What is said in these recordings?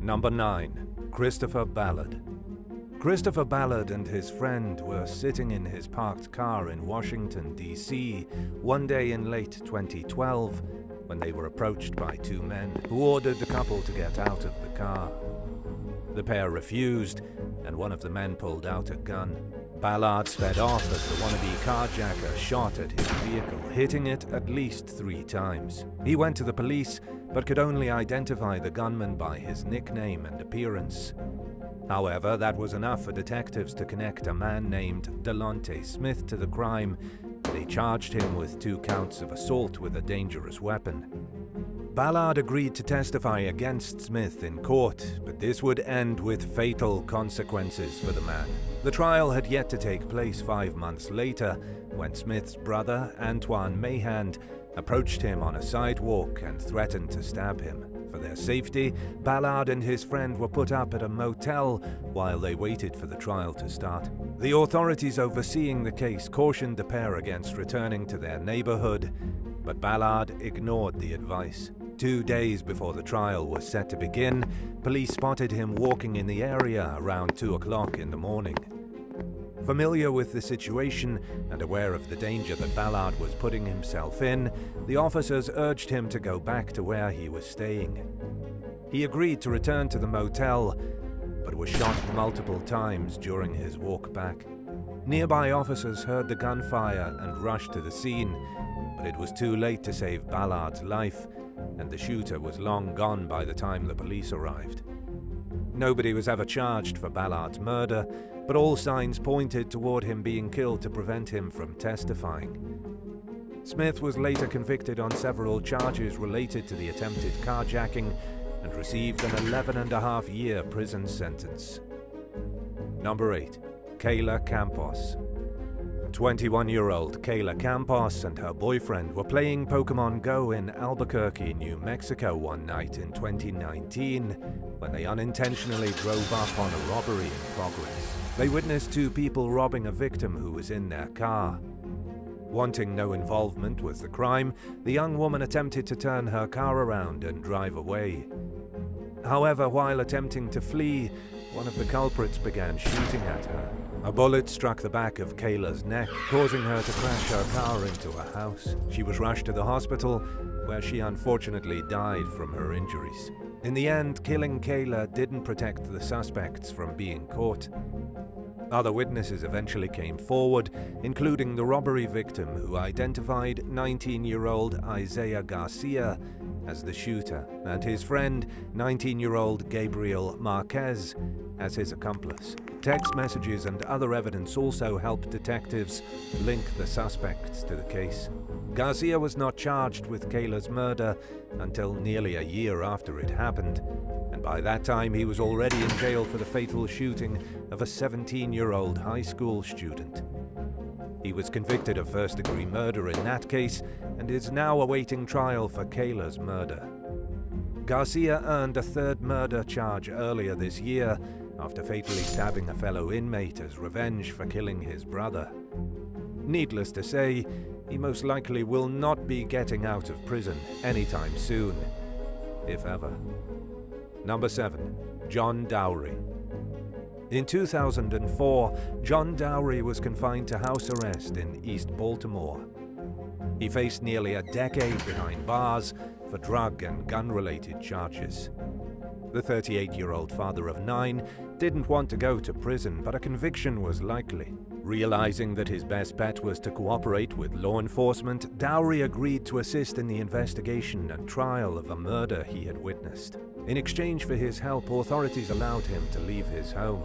Number 9. Christopher Ballard. Christopher Ballard and his friend were sitting in his parked car in Washington, D.C. one day in late 2012 when they were approached by two men who ordered the couple to get out of the car. The pair refused, and one of the men pulled out a gun. Ballard sped off as the wannabe carjacker shot at his vehicle, hitting it at least 3 times. He went to the police, but could only identify the gunman by his nickname and appearance. However, that was enough for detectives to connect a man named Delonte Smith to the crime. They charged him with 2 counts of assault with a dangerous weapon. Ballard agreed to testify against Smith in court, but this would end with fatal consequences for the man. The trial had yet to take place 5 months later, when Smith's brother, Antoine Mayhand, approached him on a sidewalk and threatened to stab him. For their safety, Ballard and his friend were put up at a motel while they waited for the trial to start. The authorities overseeing the case cautioned the pair against returning to their neighborhood, but Ballard ignored the advice. 2 days before the trial was set to begin, police spotted him walking in the area around 2 o'clock in the morning. Familiar with the situation and aware of the danger that Ballard was putting himself in, the officers urged him to go back to where he was staying. He agreed to return to the motel, but was shot multiple times during his walk back. Nearby officers heard the gunfire and rushed to the scene, but it was too late to save Ballard's life, and the shooter was long gone by the time the police arrived. Nobody was ever charged for Ballard's murder, but all signs pointed toward him being killed to prevent him from testifying. Smith was later convicted on several charges related to the attempted carjacking and received an 11.5-year prison sentence. Number 8. Kayla Campos. 21-year-old Kayla Campos and her boyfriend were playing Pokemon Go in Albuquerque, New Mexico one night in 2019 when they unintentionally drove up on a robbery in progress. They witnessed 2 people robbing a victim who was in their car. Wanting no involvement with the crime, the young woman attempted to turn her car around and drive away. However, while attempting to flee, one of the culprits began shooting at her. A bullet struck the back of Kayla's neck, causing her to crash her car into a house. She was rushed to the hospital, where she unfortunately died from her injuries. In the end, killing Kayla didn't protect the suspects from being caught. Other witnesses eventually came forward, including the robbery victim, who identified 19-year-old Isaiah Garcia as the shooter, and his friend, 19-year-old Gabriel Marquez, as his accomplice. Text messages and other evidence also helped detectives link the suspects to the case. Garcia was not charged with Kayla's murder until nearly a year after it happened, and by that time he was already in jail for the fatal shooting of a 17-year-old high school student. He was convicted of first-degree murder in that case and is now awaiting trial for Kayla's murder. Garcia earned a 3rd murder charge earlier this year after fatally stabbing a fellow inmate as revenge for killing his brother. Needless to say, he most likely will not be getting out of prison anytime soon, if ever. Number 7. John Dowry. In 2004, John Dowry was confined to house arrest in East Baltimore. He faced nearly a decade behind bars for drug and gun-related charges. The 38-year-old father of 9 didn't want to go to prison, but a conviction was likely. Realizing that his best bet was to cooperate with law enforcement, Dowry agreed to assist in the investigation and trial of a murder he had witnessed. In exchange for his help, authorities allowed him to leave his home.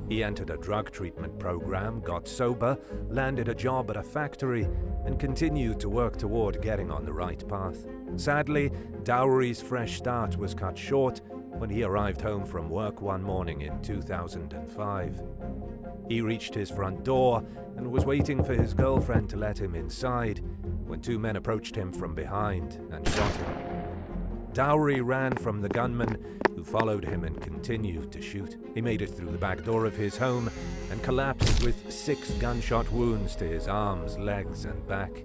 He entered a drug treatment program, got sober, landed a job at a factory, and continued to work toward getting on the right path. Sadly, Dowry's fresh start was cut short when he arrived home from work one morning in 2005. He reached his front door and was waiting for his girlfriend to let him inside when 2 men approached him from behind and shot him. Dowry ran from the gunman, who followed him and continued to shoot. He made it through the back door of his home and collapsed with 6 gunshot wounds to his arms, legs, and back.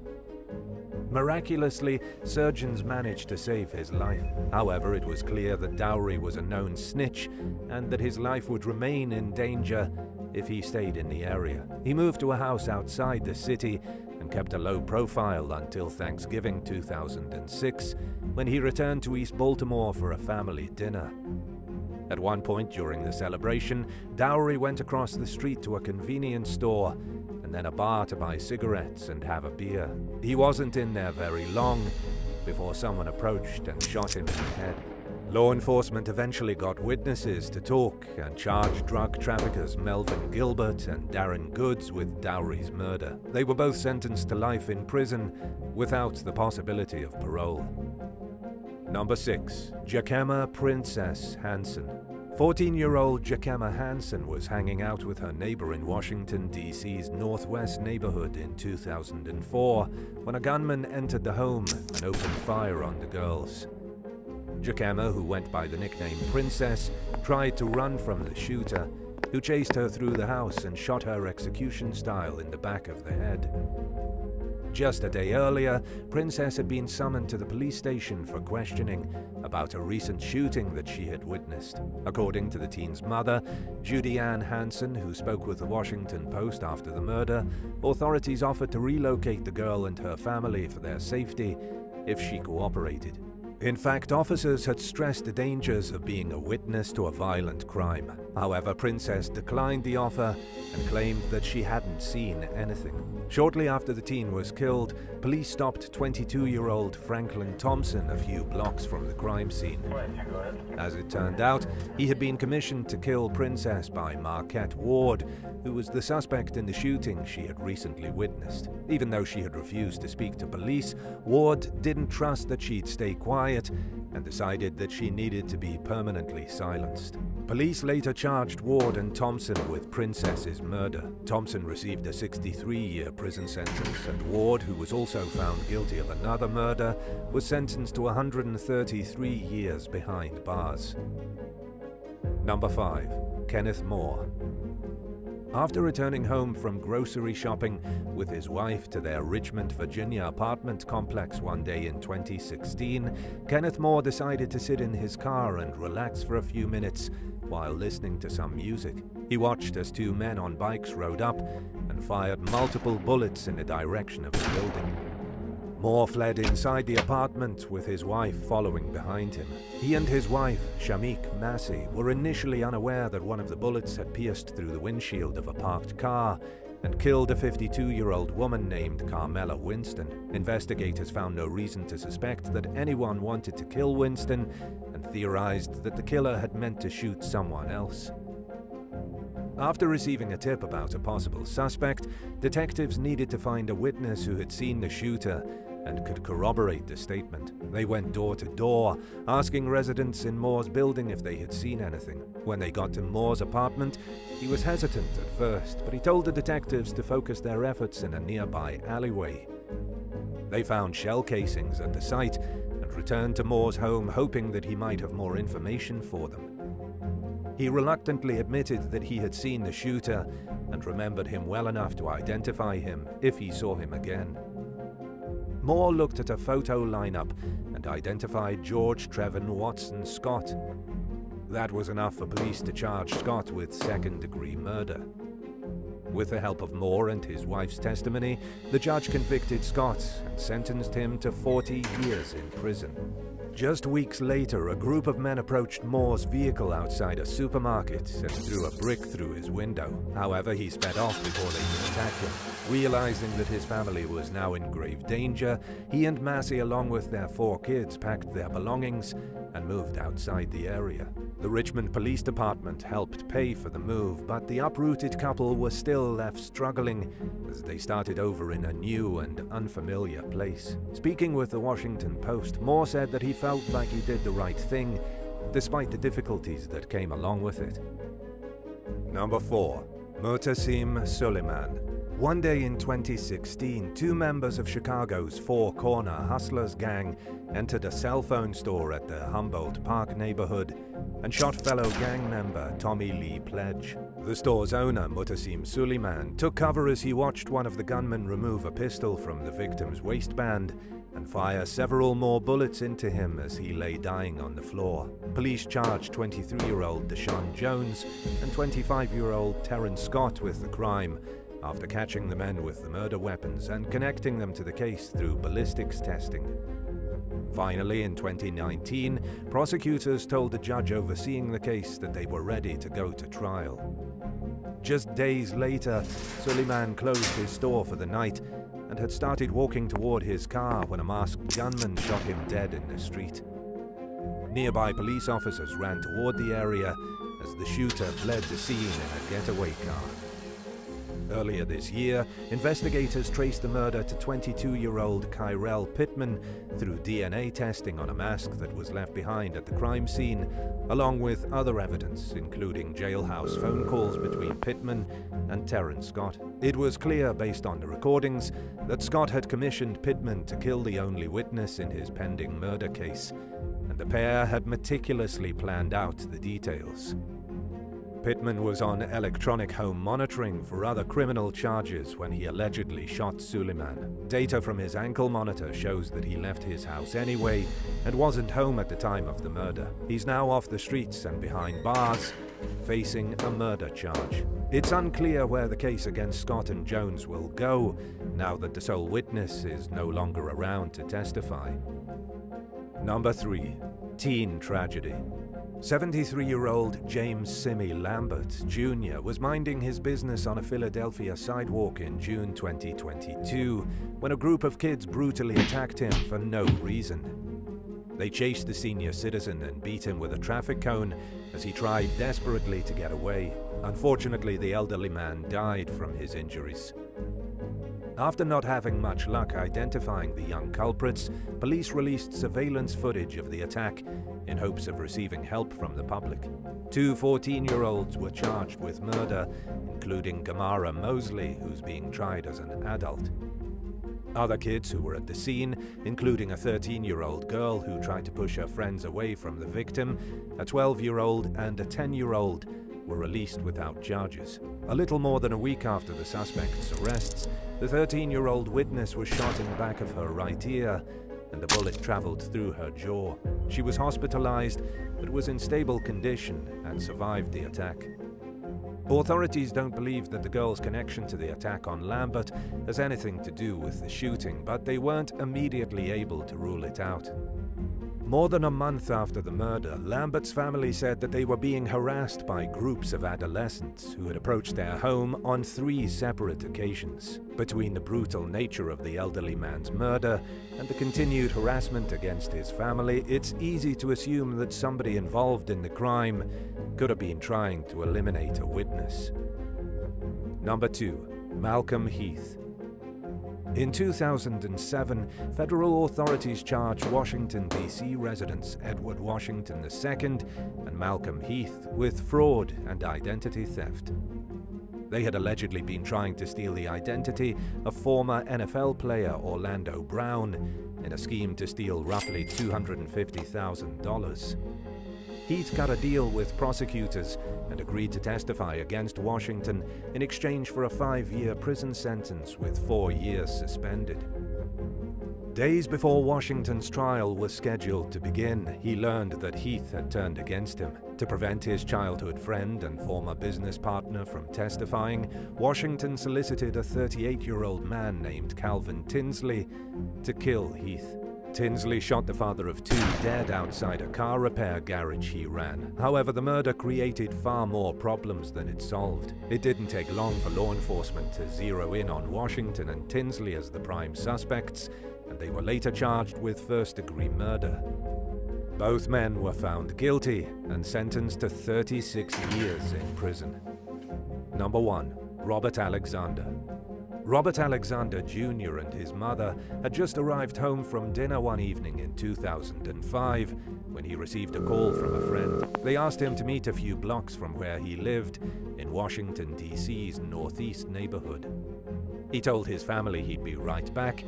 Miraculously, surgeons managed to save his life. However, it was clear that Dowry was a known snitch and that his life would remain in danger if he stayed in the area. He moved to a house outside the city and kept a low profile until Thanksgiving 2006, when he returned to East Baltimore for a family dinner. At one point during the celebration, Dowry went across the street to a convenience store and then a bar to buy cigarettes and have a beer. He wasn't in there very long before someone approached and shot him in the head. Law enforcement eventually got witnesses to talk and charged drug traffickers Melvin Gilbert and Darren Goods with Dowry's murder. They were both sentenced to life in prison without the possibility of parole. Number 6. JAHKEMA Princess Hansen. 14-year-old JAHKEMA Hansen was hanging out with her neighbor in Washington, D.C.'s Northwest neighborhood in 2004 when a gunman entered the home and opened fire on the girls. JAHKEMA, who went by the nickname Princess, tried to run from the shooter, who chased her through the house and shot her execution style in the back of the head. Just a day earlier, Princess had been summoned to the police station for questioning about a recent shooting that she had witnessed. According to the teen's mother, Judy Ann Hansen, who spoke with the Washington Post after the murder, authorities offered to relocate the girl and her family for their safety if she cooperated. In fact, officers had stressed the dangers of being a witness to a violent crime. However, Princess declined the offer and claimed that she hadn't seen anything. Shortly after the teen was killed, police stopped 22-year-old Franklin Thompson a few blocks from the crime scene. As it turned out, he had been commissioned to kill Princess by Marquette Ward, who was the suspect in the shooting she had recently witnessed. Even though she had refused to speak to police, Ward didn't trust that she'd stay quiet and decided that she needed to be permanently silenced. Police later charged Ward and Thompson with Princess's murder. Thompson received a 63-year prison sentence, and Ward, who was also found guilty of another murder, was sentenced to 133 years behind bars. Number 5. Kenneth Moore. After returning home from grocery shopping with his wife to their Richmond, Virginia apartment complex one day in 2016, Kenneth Moore decided to sit in his car and relax for a few minutes while listening to some music. He watched as two men on bikes rode up and fired multiple bullets in the direction of the building. Moore fled inside the apartment with his wife following behind him. He and his wife, Shamik Massey, were initially unaware that one of the bullets had pierced through the windshield of a parked car and killed a 52-year-old woman named Carmela Winston. Investigators found no reason to suspect that anyone wanted to kill Winston and theorized that the killer had meant to shoot someone else. After receiving a tip about a possible suspect, detectives needed to find a witness who had seen the shooter and could corroborate the statement. They went door to door, asking residents in Moore's building if they had seen anything. When they got to Moore's apartment, he was hesitant at first, but he told the detectives to focus their efforts in a nearby alleyway. They found shell casings at the site and returned to Moore's home, hoping that he might have more information for them. He reluctantly admitted that he had seen the shooter and remembered him well enough to identify him if he saw him again. Moore looked at a photo lineup and identified George Trevin Watson Scott. That was enough for police to charge Scott with second-degree murder. With the help of Moore and his wife's testimony, the judge convicted Scott and sentenced him to 40 years in prison. Just weeks later, a group of men approached Moore's vehicle outside a supermarket and threw a brick through his window. However, he sped off before they could attack him. Realizing that his family was now in grave danger, he and Massey, along with their 4 kids, packed their belongings and moved outside the area. The Richmond Police Department helped pay for the move, but the uprooted couple were still left struggling as they started over in a new and unfamiliar place. Speaking with the Washington Post, Moore said that he felt like he did the right thing, despite the difficulties that came along with it. Number 4. Muhtasim Suleiman. One day in 2016, 2 members of Chicago's Four Corner Hustlers gang entered a cell phone store at the Humboldt Park neighborhood and shot fellow gang member Tommy Lee Pledge. The store's owner, Muhtasim Suleiman, took cover as he watched one of the gunmen remove a pistol from the victim's waistband and fire several more bullets into him as he lay dying on the floor. Police charged 23-year-old Deshaun Jones and 25-year-old Terrence Scott with the crime, after catching the men with the murder weapons and connecting them to the case through ballistics testing. Finally, in 2019, prosecutors told the judge overseeing the case that they were ready to go to trial. Just days later, Suleiman closed his store for the night and had started walking toward his car when a masked gunman shot him dead in the street. Nearby police officers ran toward the area as the shooter fled the scene in a getaway car. Earlier this year, investigators traced the murder to 22-year-old Kyrell Pittman through DNA testing on a mask that was left behind at the crime scene, along with other evidence, including jailhouse phone calls between Pittman and Terrence Scott. It was clear, based on the recordings, that Scott had commissioned Pittman to kill the only witness in his pending murder case, and the pair had meticulously planned out the details. Pittman was on electronic home monitoring for other criminal charges when he allegedly shot Suleiman. Data from his ankle monitor shows that he left his house anyway and wasn't home at the time of the murder. He's now off the streets and behind bars, facing a murder charge. It's unclear where the case against Scott and Jones will go, now that the sole witness is no longer around to testify. Number 3. Teen tragedy. 73-year-old James Simi Lambert Jr. was minding his business on a Philadelphia sidewalk in June 2022 when a group of kids brutally attacked him for no reason. They chased the senior citizen and beat him with a traffic cone as he tried desperately to get away. Unfortunately, the elderly man died from his injuries. After not having much luck identifying the young culprits, police released surveillance footage of the attack in hopes of receiving help from the public. 2 14-year-olds were charged with murder, including Gamara Mosley, who's being tried as an adult. Other kids who were at the scene, including a 13-year-old girl who tried to push her friends away from the victim, a 12-year-old and a 10-year-old, were released without charges. A little more than a week after the suspect's arrests, the 13-year-old witness was shot in the back of her right ear, and a bullet traveled through her jaw. She was hospitalized, but was in stable condition and survived the attack. Authorities don't believe that the girl's connection to the attack on Lambert has anything to do with the shooting, but they weren't immediately able to rule it out. More than a month after the murder, Lambert's family said that they were being harassed by groups of adolescents who had approached their home on 3 separate occasions. Between the brutal nature of the elderly man's murder and the continued harassment against his family, it's easy to assume that somebody involved in the crime could have been trying to eliminate a witness. Number 2. Malcolm Heath. In 2007, federal authorities charged Washington, D.C. residents Edward Washington II and Malcolm Heath with fraud and identity theft. They had allegedly been trying to steal the identity of former NFL player Orlando Brown in a scheme to steal roughly $250,000. Heath cut a deal with prosecutors and agreed to testify against Washington in exchange for a 5-year prison sentence with 4 years suspended. Days before Washington's trial was scheduled to begin, he learned that Heath had turned against him. To prevent his childhood friend and former business partner from testifying, Washington solicited a 38-year-old man named Calvin Tinsley to kill Heath. Tinsley shot the father of 2 dead outside a car repair garage he ran. However, the murder created far more problems than it solved. It didn't take long for law enforcement to zero in on Washington and Tinsley as the prime suspects, and they were later charged with first-degree murder. Both men were found guilty and sentenced to 36 years in prison. Number 1. Robert Alexander. Robert Alexander Jr. and his mother had just arrived home from dinner one evening in 2005 when he received a call from a friend. They asked him to meet a few blocks from where he lived in Washington, D.C.'s northeast neighborhood. He told his family he'd be right back,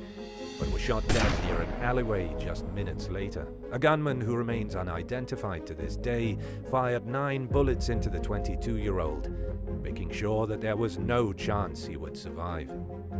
but was shot dead near an alleyway just minutes later. A gunman who remains unidentified to this day fired 9 bullets into the 22-year-old, making sure that there was no chance he would survive.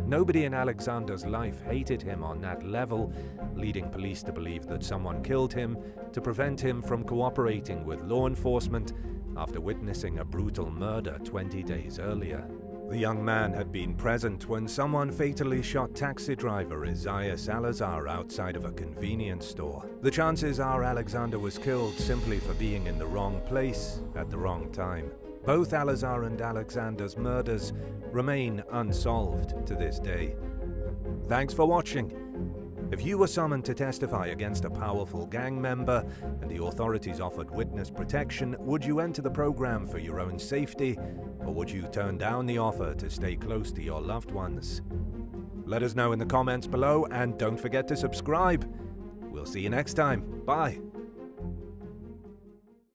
Nobody in Alexander's life hated him on that level, leading police to believe that someone killed him to prevent him from cooperating with law enforcement after witnessing a brutal murder 20 days earlier. The young man had been present when someone fatally shot taxi driver Isaiah Salazar outside of a convenience store. The chances are Alexander was killed simply for being in the wrong place at the wrong time. Both Salazar and Alexander's murders remain unsolved to this day. Thanks for watching. If you were summoned to testify against a powerful gang member and the authorities offered witness protection, would you enter the program for your own safety, or would you turn down the offer to stay close to your loved ones? Let us know in the comments below, and don't forget to subscribe. We'll see you next time. Bye.